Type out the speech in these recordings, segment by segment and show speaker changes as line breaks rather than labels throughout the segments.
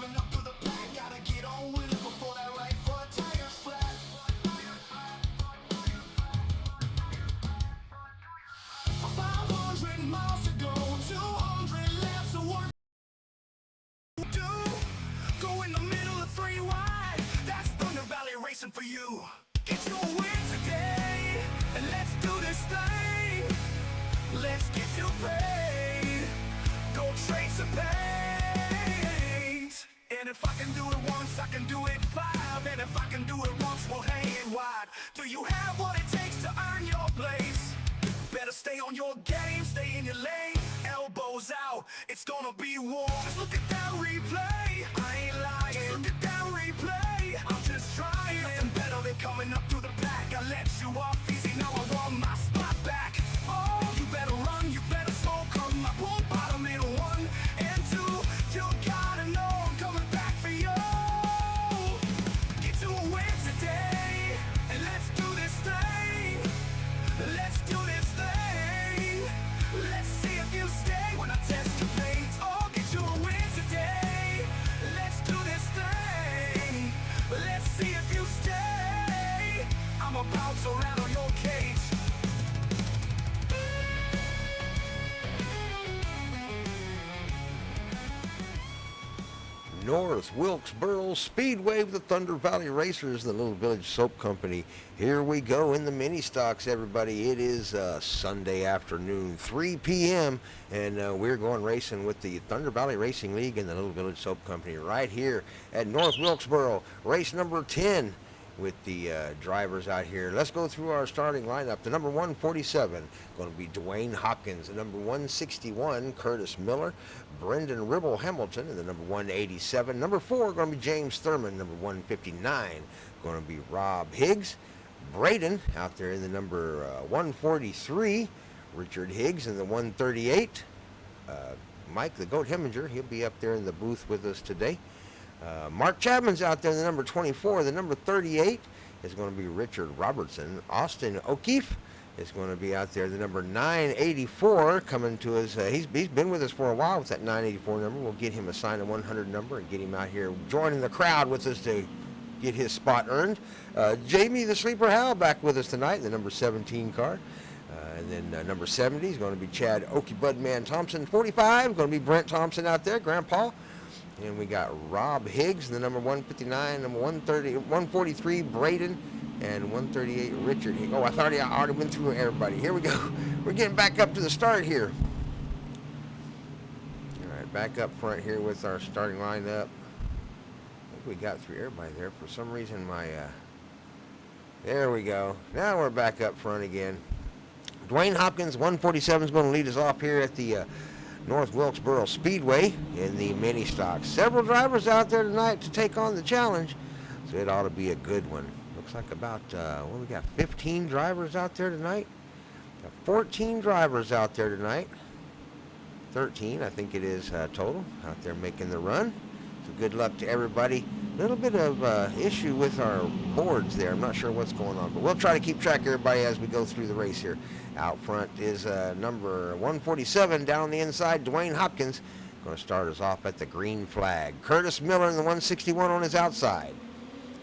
coming up through the pack. Gotta get on with it before that right foot tires flat. 500 miles to go, 200 laps of work to do. Go in the middle of three wide. That's Thunder Valley Racing for you. Get your win today, and let's do this thing. Let's get you paid. Go trade some paint. And if I can do it once, I can do it five. And if I can do it once, we'll hang it wide. Do you have what it takes to earn your place? Better stay on your game, stay in your lane. Elbows out, it's gonna be war. Just look at that replay, I ain't lying. Just look at that replay, I'm just trying. Nothing better than coming up through the back. I let you off easy, now I want my spot back. Oh, you better run, you better smoke, come I pull bottom in one and two. You gotta know I'm coming back for you. Get to a win today, and let's do this thing. Let's do this thing. Let's see if you stay when I test your paint. Oh, get you a win today. Let's do this thing. Let's see if you stay. I'm about to rattle your cage.
North Wilkesboro Speedway with the Thunder Valley Racers, the Little Village Soap Company. Here we go in the mini stocks, everybody. It is Sunday afternoon, 3 p.m., and we're going racing with the Thunder Valley Racing League and the Little Village Soap Company right here at North Wilkesboro. Race number 10 with the drivers out here. Let's go through our starting lineup. The number 147 going to be Dwayne Hopkins. The number 161, Curtis Miller. Brendan Ribble Hamilton in the number 187. Number 4 going to be James Thurman. Number 159 going to be Rob Higgs. Braden out there in the number 143. Richard Higgs in the 138. Mike the Goat Heminger, he'll be up there in the booth with us today. Mark Chapman's out there in the number 24. The number 38 is going to be Richard Robertson. Austin O'Keefe is going to be out there. The number 984 coming to us. He's been with us for a while with that 984 number. We'll get him assigned a 100 number and get him out here joining the crowd with us to get his spot earned. Jamie the Sleeper Hal back with us tonight in the number 17 car. And then number 70 is going to be Chad Okie Budman Thompson. 45 going to be Brent Thompson out there, Grandpa. And we got Rob Higgs, the number 159, number 130, 143, Braden, and 138, Richard Higgs. Oh, I thought I already went through everybody. Here we go. We're getting back up to the start here. All right, back up front here with our starting lineup. I think we got through everybody there. For some reason, there we go. Now we're back up front again. Dwayne Hopkins, 147, is going to lead us off here at the North Wilkesboro Speedway in the mini stock. Several drivers out there tonight to take on the challenge, so it ought to be a good one. Looks like about, we got 15 drivers out there tonight. Got 14 drivers out there tonight. 13, I think it is total, out there making the run. So good luck to everybody. A little bit of issue with our boards there. I'm not sure what's going on, but we'll try to keep track of everybody as we go through the race here. Out front is number 147 down on the inside, Dwayne Hopkins. Going to start us off at the green flag. Curtis Miller in the 161 on his outside.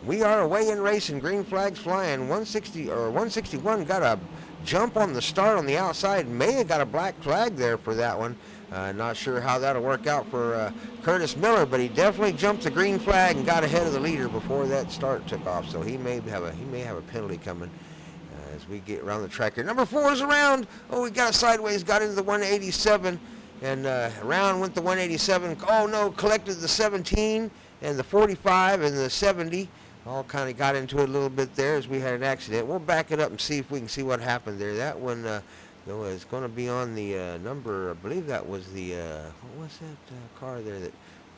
We are away in racing. Green flags flying. 161 got a jump on the start on the outside. May have got a black flag there for that one. Not sure how that'll work out for Curtis Miller, but he definitely jumped the green flag and got ahead of the leader before that start took off. So he may have a penalty coming as we get around the track here. Number 4 is around. Oh, we got sideways, got into the 187, and around went the 187. Oh no, collected the 17 and the 45 and the 70. All kind of got into it a little bit there as we had an accident. We'll back it up and see if we can see what happened there. That one is going to be on the number, I believe that was the, what was that car there that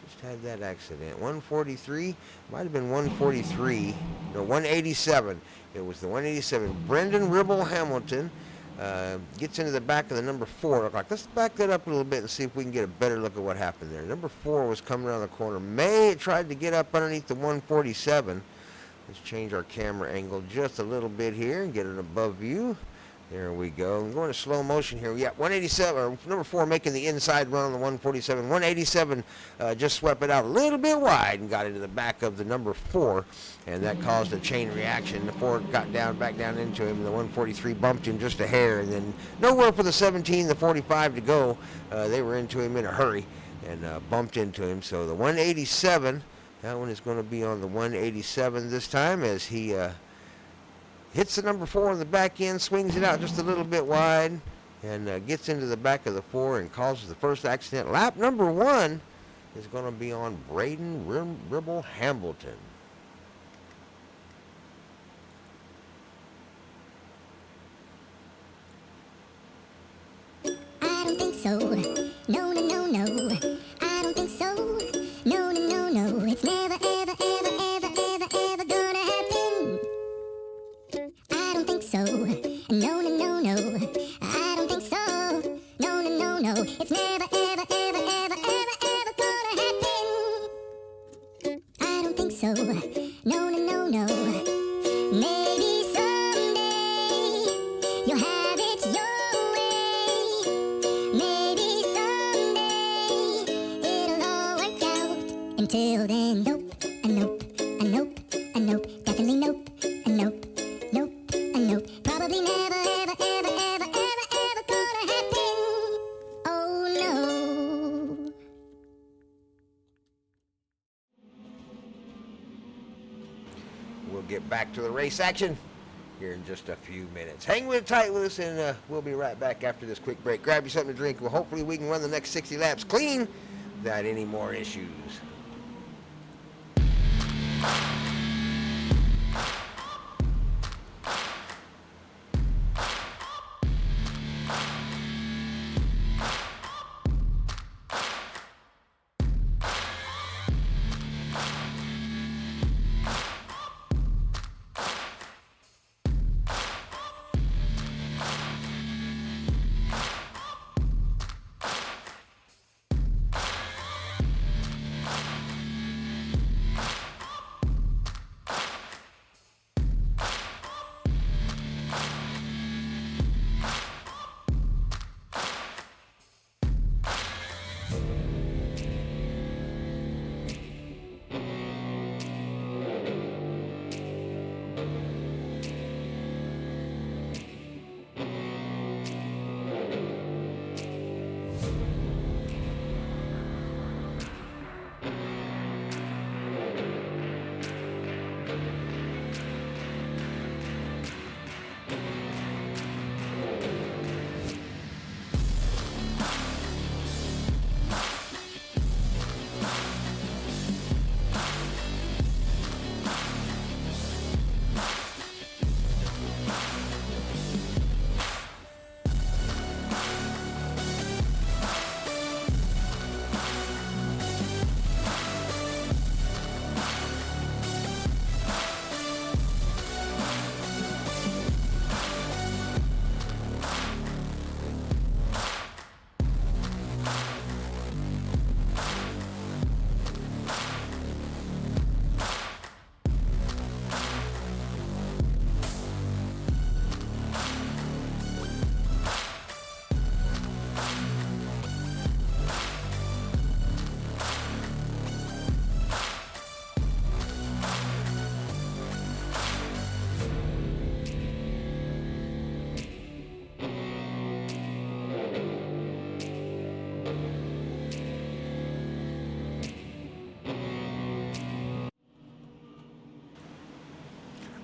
just had that accident? 143? Might have been 143. No, 187. It was the 187. Brendan Ribble Hamilton gets into the back of the number 4. Let's back that up a little bit and see if we can get a better look at what happened there. Number 4 was coming around the corner. May tried to get up underneath the 147. Let's change our camera angle just a little bit here and get it above view. There we go. I'm going to slow motion here. Yeah, 187, or number 4 making the inside run on the 147. 187 just swept it out a little bit wide and got into the back of the number 4, and that caused a chain reaction. The 4 got back down into him, and the 143 bumped him just a hair, and then nowhere for the 17, the 45 to go. They were into him in a hurry and bumped into him. So the 187, that one is going to be on the 187 this time as he hits the number 4 on the back end, swings it out just a little bit wide, and gets into the back of the 4 and causes the first accident. Lap number 1 is going to be on Braden Ribble Hambleton.
I don't think so. No, no, no, no. I don't think so. No, no, no, no. It's never, ever, ever, ever, ever, ever gonna happen. I don't think so. No, no, no, no. I don't think so. No, no, no, no. It's never, ever, ever, ever, ever, ever gonna happen. I don't think so. No, no, no, no. Maybe someday you'll have it your way. Maybe someday it'll all work out. Until then, nope, a nope, a nope, a nope, definitely nope, a nope, nope, a nope. Probably never, ever, ever, ever, ever, ever gonna happen. Oh no.
We'll get back to the race action here in just a few minutes. Hang with tight with us, and we'll be right back after this quick break. Grab you something to drink. Well, hopefully we can run the next 60 laps clean without any more issues.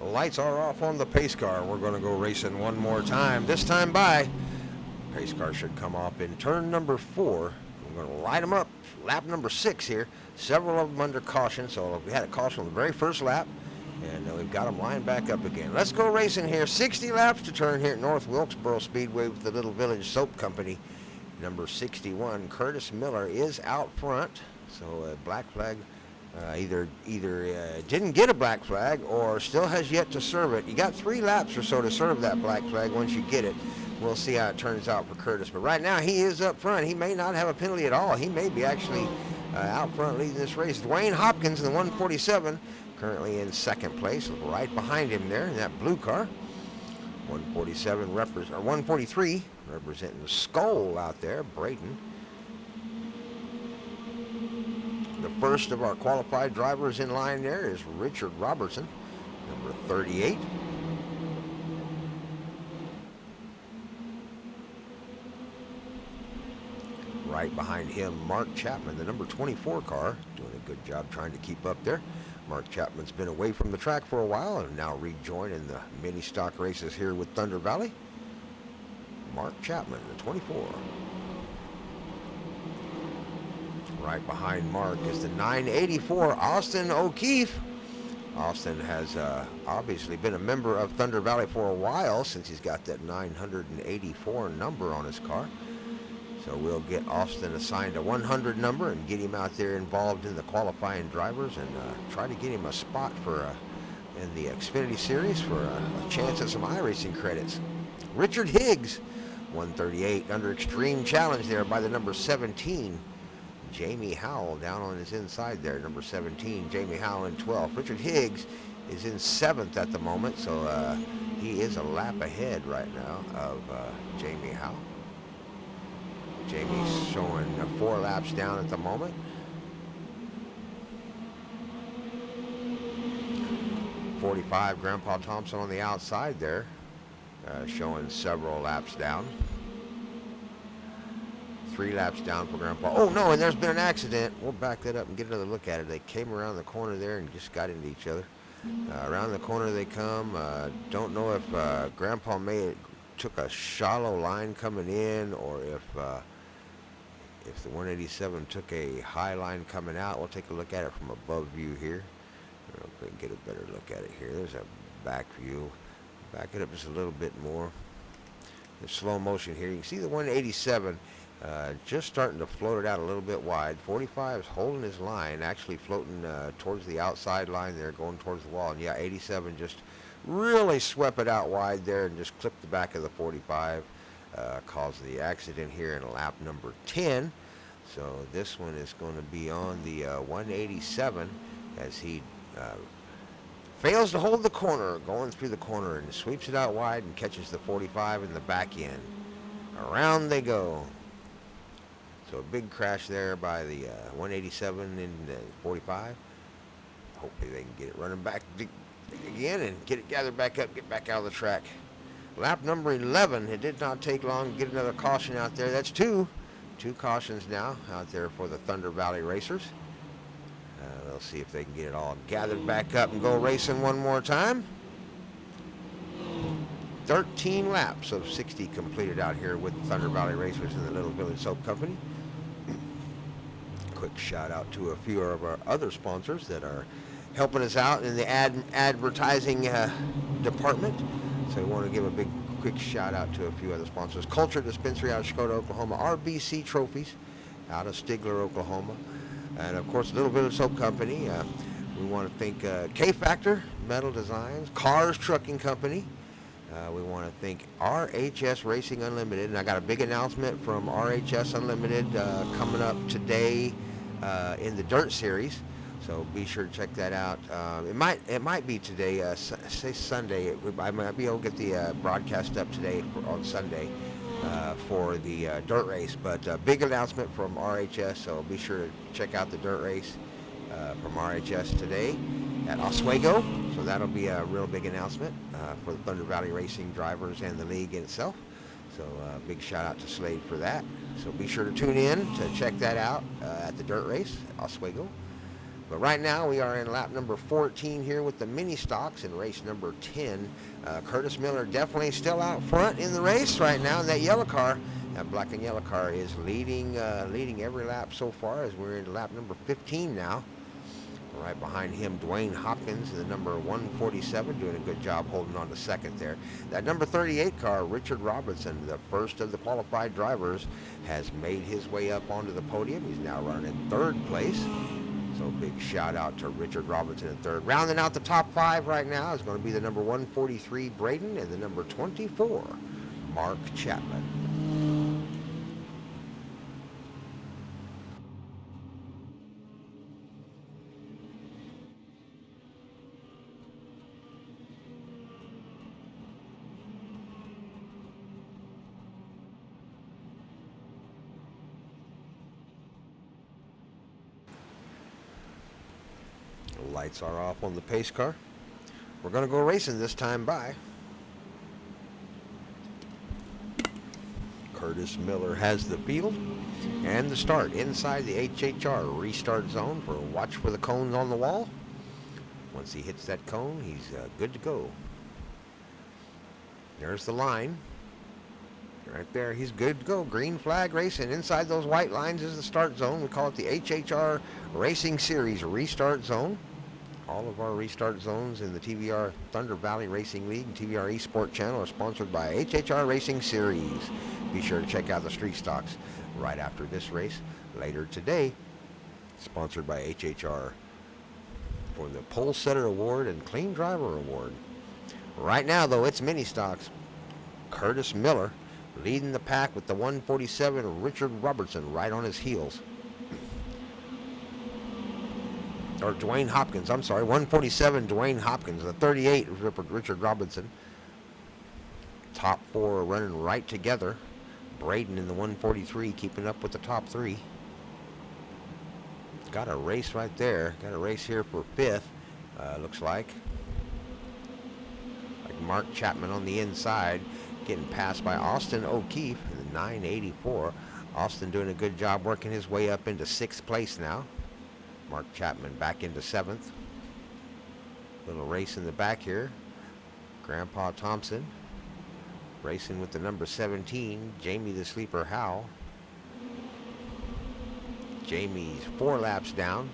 Lights are off on the pace car. We're going to go racing one more time. This time by, pace car should come off in turn number 4. We're going to light them up. Lap number 6 here. Several of them under caution. So we had a caution on the very first lap, and we've got them lined back up again. Let's go racing here. 60 laps to turn here at North Wilkesboro Speedway with the Little Village Soap Company. Number 61, Curtis Miller, is out front. So a black flag. Either didn't get a black flag or still has yet to serve it. You got 3 laps or so to serve that black flag once you get it. We'll see how it turns out for Curtis. But right now he is up front. He may not have a penalty at all. He may be actually out front leading this race. Dwayne Hopkins in the 147 currently in second place, right behind him there in that blue car. 147 or 143 representing the Skull out there, Braden. The first of our qualified drivers in line there is Richard Robertson, number 38. Right behind him, Mark Chapman, the number 24 car, doing a good job trying to keep up there. Mark Chapman's been away from the track for a while and now rejoining the mini stock races here with Thunder Valley. Mark Chapman, the 24. Right behind Mark is the 984, Austin O'Keefe. Austin has obviously been a member of Thunder Valley for a while since he's got that 984 number on his car. So we'll get Austin assigned a 100 number and get him out there involved in the qualifying drivers and try to get him a spot for in the Xfinity Series for a chance at some iRacing credits. Richard Higgs, 138, under extreme challenge there by the number 17. Jamie Howell down on his inside there, number 17. Jamie Howell in 12th. Richard Higgs is in 7th at the moment, so he is a lap ahead right now of Jamie Howell. Jamie's showing 4 laps down at the moment. .45, Grandpa Thompson on the outside there, showing several laps down. 3 laps down for Grandpa. Oh no, and there's been an accident. We'll back that up and get another look at it. They came around the corner there and just got into each other. Around the corner they come. Don't know if Grandpa took a shallow line coming in or if the 187 took a high line coming out. We'll take a look at it from above view here. Real quick, get a better look at it here. There's a back view. Back it up just a little bit more. In slow motion here, you can see the 187 just starting to float it out a little bit wide. 45 is holding his line, actually floating towards the outside line there, going towards the wall. And yeah, 87 just really swept it out wide there and just clipped the back of the 45. Caused the accident here in lap number 10. So this one is going to be on the 187 as he fails to hold the corner, going through the corner, and sweeps it out wide and catches the 45 in the back end. Around they go. So a big crash there by the 187 and 45. Hopefully they can get it running back again and get it gathered back up, get back out of the track. Lap number 11, it did not take long to get another caution out there. That's two cautions now out there for the Thunder Valley racers. They'll see if they can get it all gathered back up and go racing one more time. 13 laps of 60 completed out here with the Thunder Valley racers in the Little Village Soap Company. Quick shout out to a few of our other sponsors that are helping us out in the advertising department. So we want to give a big quick shout out to a few other sponsors. Culture Dispensary out of Shakota, Oklahoma. RBC Trophies out of Stigler, Oklahoma. And of course, Little Village Soap Company. We want to thank K-Factor Metal Designs, Cars Trucking Company. We want to thank RHS Racing Unlimited. And I got a big announcement from RHS Unlimited coming up today in the Dirt Series. So be sure to check that out. It might be today, say Sunday. I might be able to get the broadcast up today on Sunday for the dirt race. But big announcement from RHS, so be sure to check out the dirt race from RHS today at Oswego. So that'll be a real big announcement for the Thunder Valley Racing drivers and the league in itself. So big shout out to Slade for that. So be sure to tune in to check that out at the dirt race, Oswego. But right now we are in lap number 14 here with the mini stocks in race number 10. Curtis Miller definitely still out front in the race right now. And that yellow car, that black and yellow car, is leading every lap so far as we're in lap number 15 now. Right behind him, Dwayne Hopkins, the number 147, doing a good job holding on to second there. That number 38 car, Richard Robertson, the first of the qualified drivers, has made his way up onto the podium. He's now running in third place. So big shout out to Richard Robertson in third. Rounding out the top 5 right now is going to be the number 143, Braden, and the number 24, Mark Chapman. Lights are off on the pace car. We're going to go racing this time by. Curtis Miller has the field and the start inside the HHR restart zone for a watch for the cones on the wall. Once he hits that cone, he's good to go. There's the line. Right there, he's good to go. Green flag racing. Inside those white lines is the start zone. We call it the HHR Racing Series restart zone. All of our restart zones in the TVR Thunder Valley Racing League and TVR Esport channel are sponsored by HHR Racing Series. Be sure to check out the street stocks right after this race later today. Sponsored by HHR for the Pole Setter Award and Clean Driver Award. Right now, though, it's mini stocks. Curtis Miller leading the pack with the 147 Richard Robertson right on his heels. Or Dwayne Hopkins, I'm sorry, 147 Dwayne Hopkins, the 38 Richard Robinson. Top four are running right together. Braden in the 143 keeping up with the top three. Got a race right there. Got a race here for fifth, looks like. Mark Chapman on the inside, getting passed by Austin O'Keefe in the 984. Austin doing a good job working his way up into sixth place now. Mark Chapman back into seventh. Little race in the back here. Grandpa Thompson racing with the number 17, Jamie the Sleeper Howell. Jamie's 4 laps down.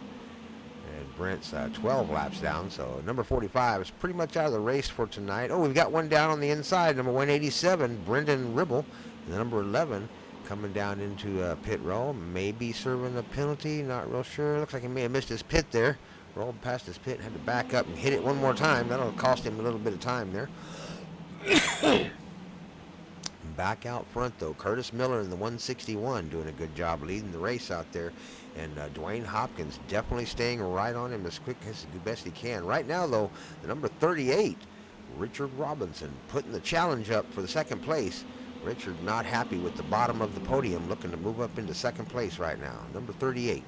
And Brent's 12 laps down, so number 45 is pretty much out of the race for tonight. Oh, we've got one down on the inside, number 187, Brendan Ribble, and the number 11 coming down into pit row, maybe serving a penalty, not real sure. Looks like he may have missed his pit there. Rolled past his pit, had to back up and hit it one more time. That'll cost him a little bit of time there. Back out front, though, Curtis Miller in the 161 doing a good job leading the race out there. And Dwayne Hopkins definitely staying right on him as quick as best he can. Right now, though, the number 38, Richard Robinson, putting the challenge up for the second place. Richard not happy with the bottom of the podium, looking to move up into second place right now. Number 38.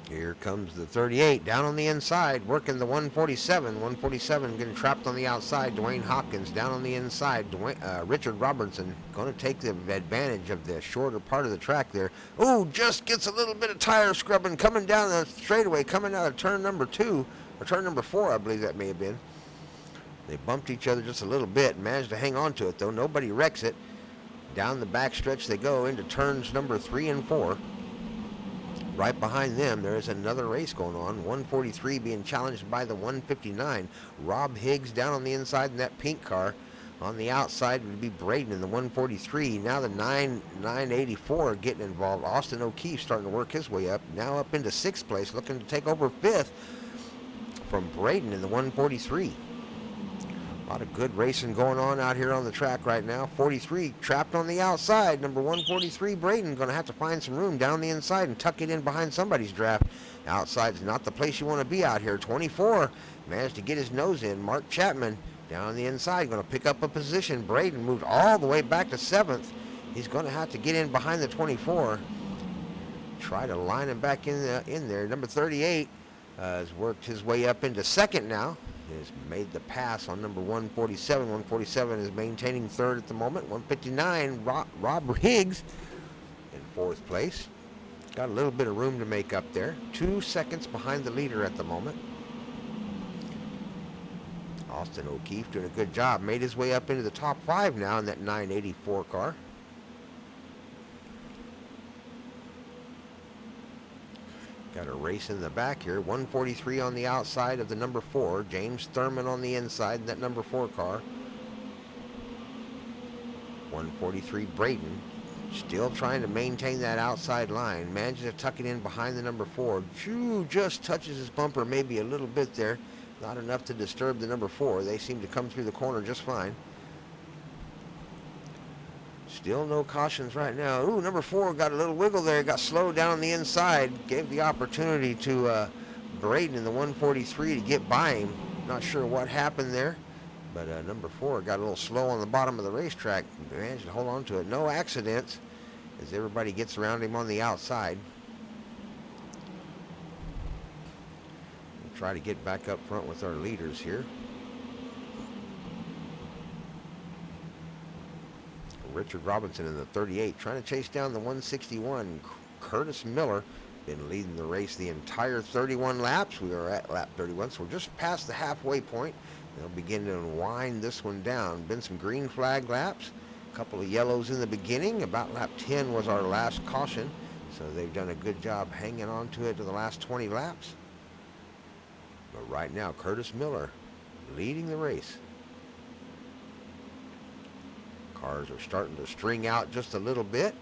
Here comes the 38 down on the inside, working the 147. 147 getting trapped on the outside. Dwayne Hopkins down on the inside. Richard Robertson going to take the advantage of the shorter part of the track there. Ooh, just gets a little bit of tire scrubbing coming down the straightaway, coming out of turn number 2, or turn number 4, I believe that may have been. They bumped each other just a little bit, managed to hang on to it, though. Nobody wrecks it. Down the back stretch they go into turns number 3 and 4. Right behind them, there is another race going on. 143 being challenged by the 159. Rob Higgs down on the inside in that pink car. On the outside would be Braden in the 143. Now the 984 getting involved. Austin O'Keefe starting to work his way up. Now up into 6th place, looking to take over 5th from Braden in the 143. A lot of good racing going on out here on the track right now. 43 trapped on the outside. Number 143, Braden, going to have to find some room down the inside and tuck it in behind somebody's draft. Outside's not the place you want to be out here. 24 managed to get his nose in. Mark Chapman down on the inside, going to pick up a position. Braden moved all the way back to 7th. He's going to have to get in behind the 24. Try to line him back in there. Number 38 has worked his way up into 2nd now. Has made the pass on number 147. 147 is maintaining 3rd at the moment. 159, Rob Higgs in 4th place. Got a little bit of room to make up there. 2 seconds behind the leader at the moment. Austin O'Keefe doing a good job. Made his way up into the top 5 now in that 984 car. Got a race in the back here. 143 on the outside of the number 4. James Thurman on the inside in that number 4 car. 143 Braden still trying to maintain that outside line. Manages to tuck it in behind the number 4. Just touches his bumper maybe a little bit there. Not enough to disturb the number 4. They seem to come through the corner just fine. Still no cautions right now. Ooh, number 4 got a little wiggle there. Got slowed down on the inside. Gave the opportunity to Braden in the 143 to get by him. Not sure what happened there. But number 4 got a little slow on the bottom of the racetrack. Managed to hold on to it. No accidents as everybody gets around him on the outside. We'll try to get back up front with our leaders here. Richard Robinson in the 38 trying to chase down the 161. Curtis Miller been leading the race the entire 31 laps. We are at lap 31, so we're just past the halfway point. They'll begin to wind this one down. Been some green flag laps, a couple of yellows in the beginning. About lap 10 was our last caution, so they've done a good job hanging on to it to the last 20 laps. But right now, Curtis Miller leading the race. Cars are starting to string out just a little bit.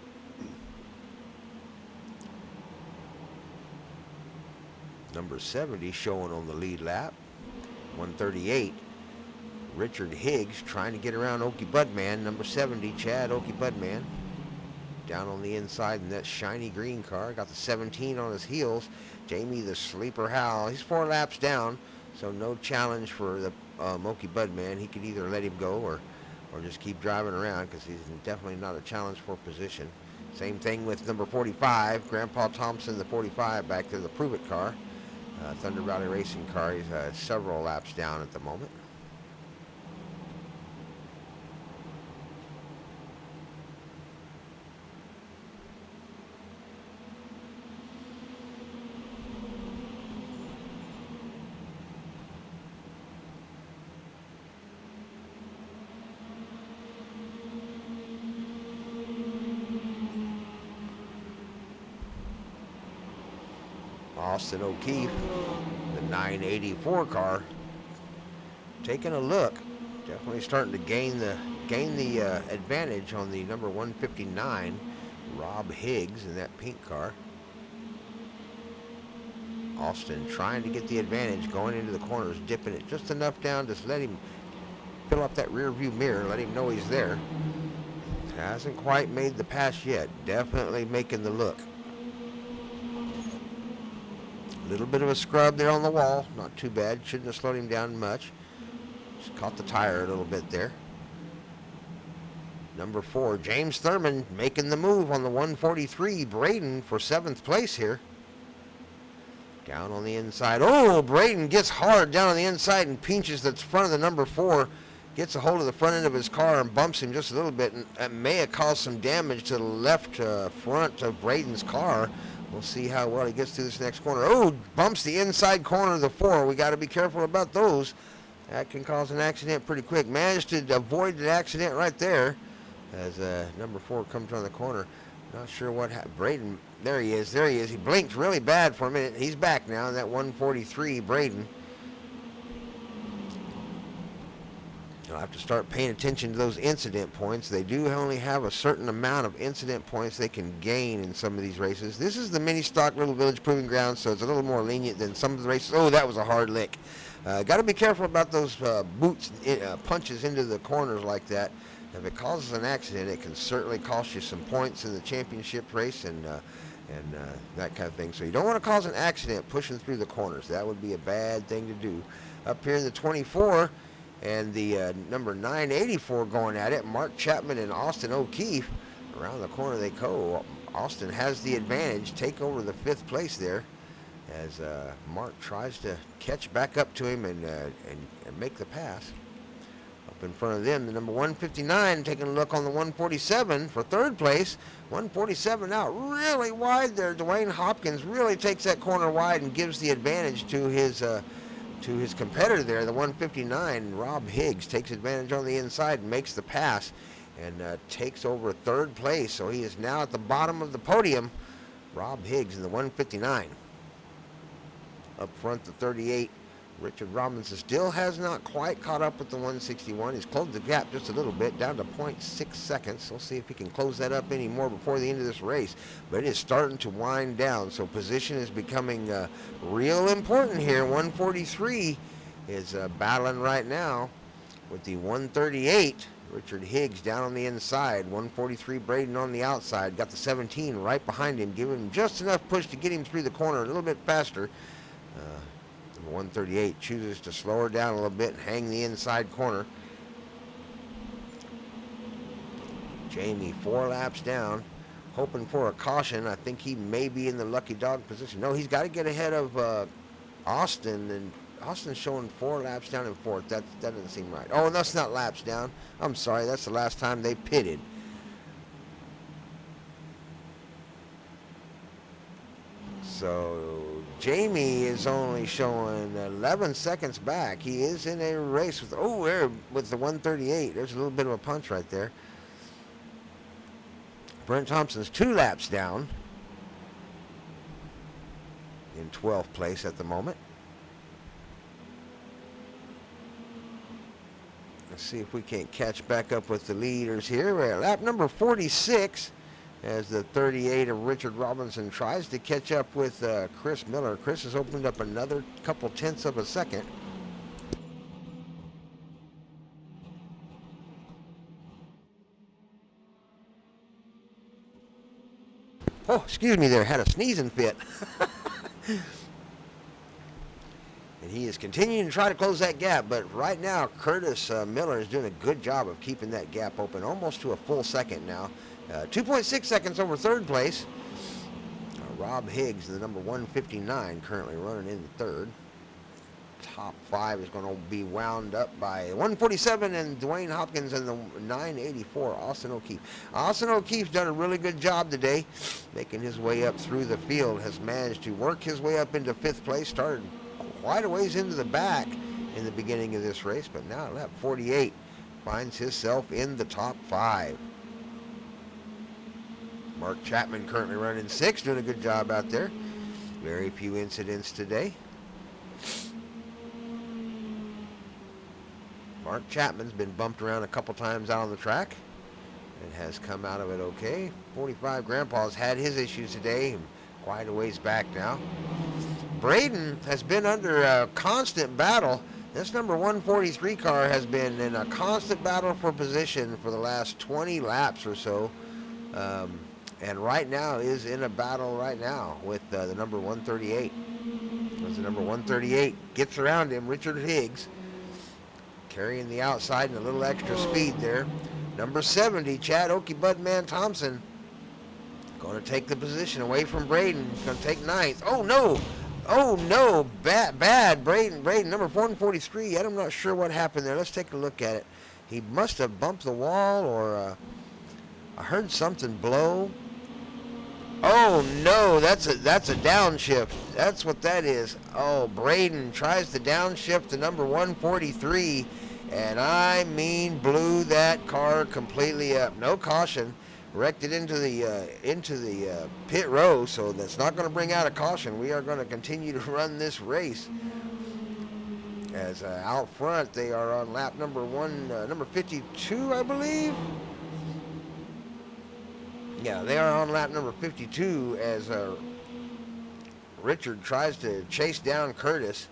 Number 70 showing on the lead lap. 138. Richard Higgs trying to get around Okie Budman. Number 70, Chad Okie Budman. Down on the inside in that shiny green car. Got the 17 on his heels. Jamie the Sleeper Howell. He's 4 laps down, so no challenge for the Okie Budman. He could either let him go or just keep driving around because he's definitely not a challenge for position. Same thing with number 45, Grandpa Thompson, the 45, back to the Prove It car. Thunder Valley Racing car. He's several laps down at the moment. Austin O'Keefe, the 984 car, taking a look, definitely starting to gain the advantage on the number 159, Rob Higgs, in that pink car. Austin trying to get the advantage, going into the corners, dipping it just enough down, just let him fill up that rear view mirror, let him know he's there. Hasn't quite made the pass yet, definitely making the look. A little bit of a scrub there on the wall, not too bad. Shouldn't have slowed him down much. Just caught the tire a little bit there. Number 4, James Thurman making the move on the 143. Braden for 7th place here. Down on the inside. Oh, Braden gets hard down on the inside and pinches the front of the number 4. Gets a hold of the front end of his car and bumps him just a little bit. And that may have caused some damage to the left front of Braden's car. We'll see how well he gets through this next corner. Oh, bumps the inside corner of the 4. We got to be careful about those. That can cause an accident pretty quick. Managed to avoid the accident right there as number 4 comes around the corner. Not sure what happened. Braden, there he is. He blinked really bad for a minute. He's back now in that 143, Braden. You'll have to start paying attention to those incident points. They do only have a certain amount of incident points they can gain in some of these races. This is the mini stock Little Village Proving Ground, so it's a little more lenient than some of the races. Oh, that was a hard lick. Got to be careful about those boots, punches into the corners like that. If it causes an accident, it can certainly cost you some points in the championship race and that kind of thing. So you don't want to cause an accident pushing through the corners. That would be a bad thing to do. Up here in the 24, and the number 984 going at it, Mark Chapman and Austin O'Keefe. Around the corner they go. Austin has the advantage, take over the 5th place there as Mark tries to catch back up to him and make the pass. Up in front of them, the number 159 taking a look on the 147 for 3rd place. 147 out really wide there. Dwayne Hopkins really takes that corner wide and gives the advantage to his competitor there, the 159. Rob Higgs takes advantage on the inside and makes the pass and takes over 3rd place. So he is now at the bottom of the podium. Rob Higgs in the 159. Up front, the 38. Richard Robinson still has not quite caught up with the 161. He's closed the gap just a little bit, down to 0.6 seconds. We'll see if he can close that up any more before the end of this race. But it is starting to wind down, so position is becoming real important here. 143 is battling right now with the 138. Richard Higgs down on the inside. 143 Braden on the outside. Got the 17 right behind him, giving him just enough push to get him through the corner a little bit faster. 138 chooses to slow her down a little bit and hang the inside corner. Jamie 4 laps down, hoping for a caution. I think he may be in the lucky dog position. No, he's got to get ahead of Austin, and Austin's showing 4 laps down in fourth. That doesn't seem right. Oh, and that's not laps down. I'm sorry, that's the last time they pitted. So Jamie is only showing 11 seconds back. He is in a race with with the 138. There's a little bit of a punch right there. Brent Thompson's 2 laps down in 12th place at the moment. Let's see if we can't catch back up with the leaders here. We're at lap number 46 as the 38 of Richard Robinson tries to catch up with Chris Miller. Chris has opened up another couple tenths of a second. Oh, excuse me there, had a sneezing fit. And he is continuing to try to close that gap, but right now Curtis Miller is doing a good job of keeping that gap open, almost to a full second now. 2.6 seconds over third place. Rob Higgs, the number 159, currently running in third. Top 5 is going to be wound up by 147 and Dwayne Hopkins and the 984 Austin O'Keefe. Austin O'Keefe's done a really good job today, making his way up through the field. Has managed to work his way up into 5th place. Started quite a ways into the back in the beginning of this race, but now at lap 48 finds himself in the top 5. Mark Chapman currently running 6th, doing a good job out there. Very few incidents today. Mark Chapman's been bumped around a couple times out on the track and has come out of it okay. 45 Grandpa's had his issues today, quite a ways back now. Braden has been under a constant battle. This number 143 car has been in a constant battle for position for the last 20 laps or so. And right now is in a battle right now with the number 138. As the number 138 gets around him, Richard Higgs, carrying the outside and a little extra speed there. Number 70, Chad Okie Budman Thompson, going to take the position away from Braden. He's going to take 9th. Oh, no. Oh, no. Bad. Braden, number 143. I'm not sure what happened there. Let's take a look at it. He must have bumped the wall, or I heard something blow. Oh, no. That's a downshift. That's what that is. Oh, Braden tries to downshift the number 143. And I mean blew that car completely up. No caution. Wrecked it into the pit row, so that's not going to bring out a caution. We are going to continue to run this race. As out front, they are on lap number 52, I believe. Yeah, they are on lap number 52 as Richard tries to chase down Curtis.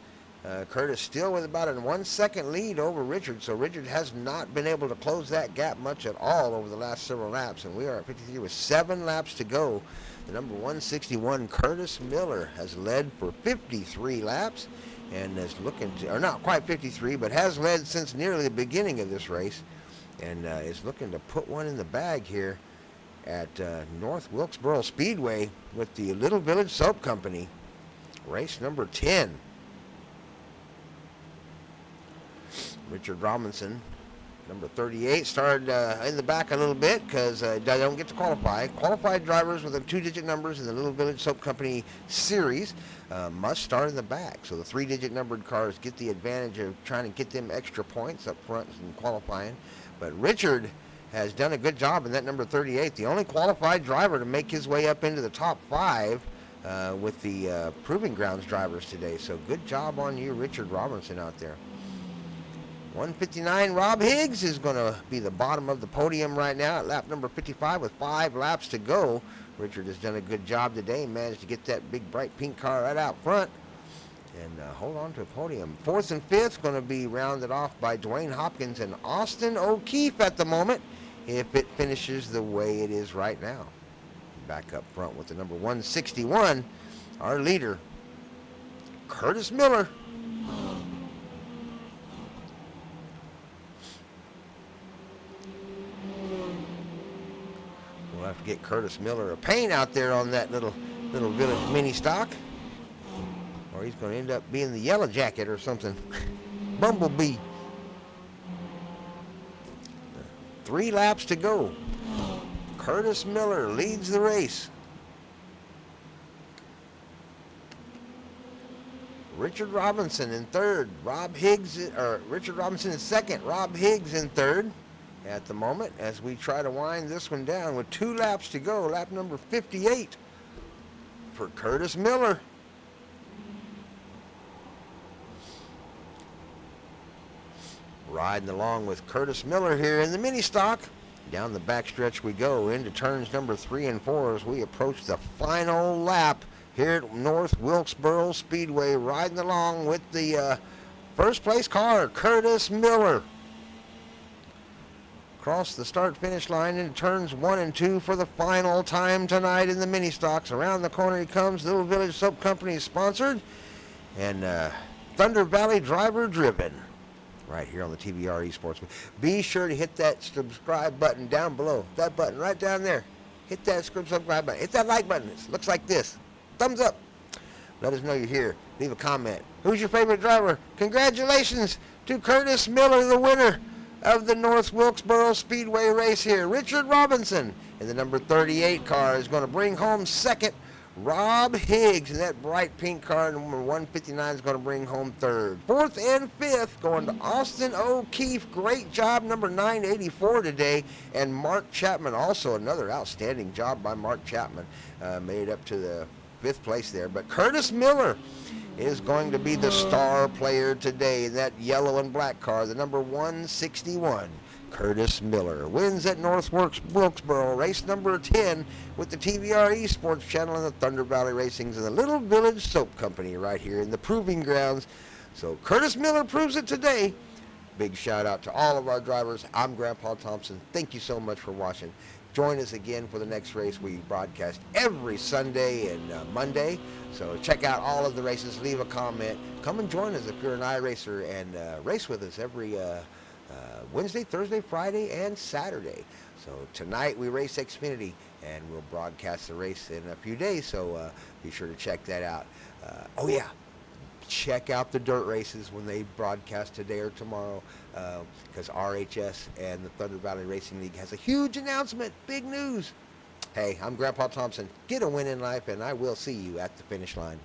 Curtis still with about a 1 second lead over Richard, so Richard has not been able to close that gap much at all over the last several laps, and we are at 53 with 7 laps to go. The number 161 Curtis Miller has led for 53 laps and is looking to, or not quite 53, but has led since nearly the beginning of this race, and is looking to put one in the bag here at North Wilkesboro Speedway with the Little Village Soap Company. Race number 10. Richard Robinson, number 38, started in the back a little bit because they don't get to qualify. Qualified drivers with the 2-digit numbers in the Little Village Soap Company series must start in the back. So the 3-digit numbered cars get the advantage of trying to get them extra points up front in qualifying. But Richard has done a good job in that number 38, the only qualified driver to make his way up into the top 5 with the Proving Grounds drivers today. So good job on you, Richard Robinson, out there. 159 Rob Higgs is going to be the bottom of the podium right now at lap number 55 with 5 laps to go. Richard has done a good job today, managed to get that big bright pink car right out front and hold on to a podium. 4th and 5th going to be rounded off by Dwayne Hopkins and Austin O'Keefe at the moment, if it finishes the way it is right now. Back up front with the number 161, our leader, Curtis Miller. get Curtis Miller a pain out there on that little Village mini stock. Or he's going to end up being the Yellow Jacket or something. Bumblebee. 3 laps to go. Curtis Miller leads the race. Richard Robinson in third. Richard Robinson in second. Rob Higgs in third at the moment as we try to wind this one down with 2 laps to go. Lap number 58 for Curtis Miller. Riding along with Curtis Miller here in the mini stock. Down the backstretch we go into turns number 3 and 4 as we approach the final lap here at North Wilkesboro Speedway. Riding along with the first place car, Curtis Miller. Across the start-finish line into turns 1 and 2 for the final time tonight in the mini stocks. Around the corner he comes. Little Village Soap Company is sponsored. And Thunder Valley driver driven. Right here on the TVR Esports. Be sure to hit that subscribe button down below. That button right down there. Hit that subscribe button. Hit that like button. It looks like this. Thumbs up. Let us know you're here. Leave a comment. Who's your favorite driver? Congratulations to Curtis Miller, the winner of the North Wilkesboro Speedway race here. Richard Robinson in the number 38 car is going to bring home second. Rob Higgs in that bright pink car, number 159, is going to bring home third. Fourth and fifth going to Austin O'Keefe. Great job, number 984 today. And Mark Chapman, also another outstanding job by Mark Chapman. Made it up to the 5th place there. But Curtis Miller is going to be the star player today in that yellow and black car, the number 161. Curtis Miller wins at North Wilkesboro, race number 10 with the TVR Esports channel and the Thunder Valley Racings and the Little Village Soap Company right here in the proving grounds. So Curtis Miller proves it today. Big shout out to all of our drivers. I'm Grandpa Thompson. Thank you so much for watching. Join us again for the next race. We broadcast every Sunday and Monday. So check out all of the races. Leave a comment. Come and join us if you're an iRacer and race with us every Wednesday, Thursday, Friday, and Saturday. So tonight we race Xfinity, and we'll broadcast the race in a few days, so be sure to check that out. Oh yeah, check out the dirt races when they broadcast today or tomorrow, because RHS and the Thunder Valley Racing League has a huge announcement, big news. Hey, I'm Grandpa Thompson. Get a win in life, and I will see you at the finish line.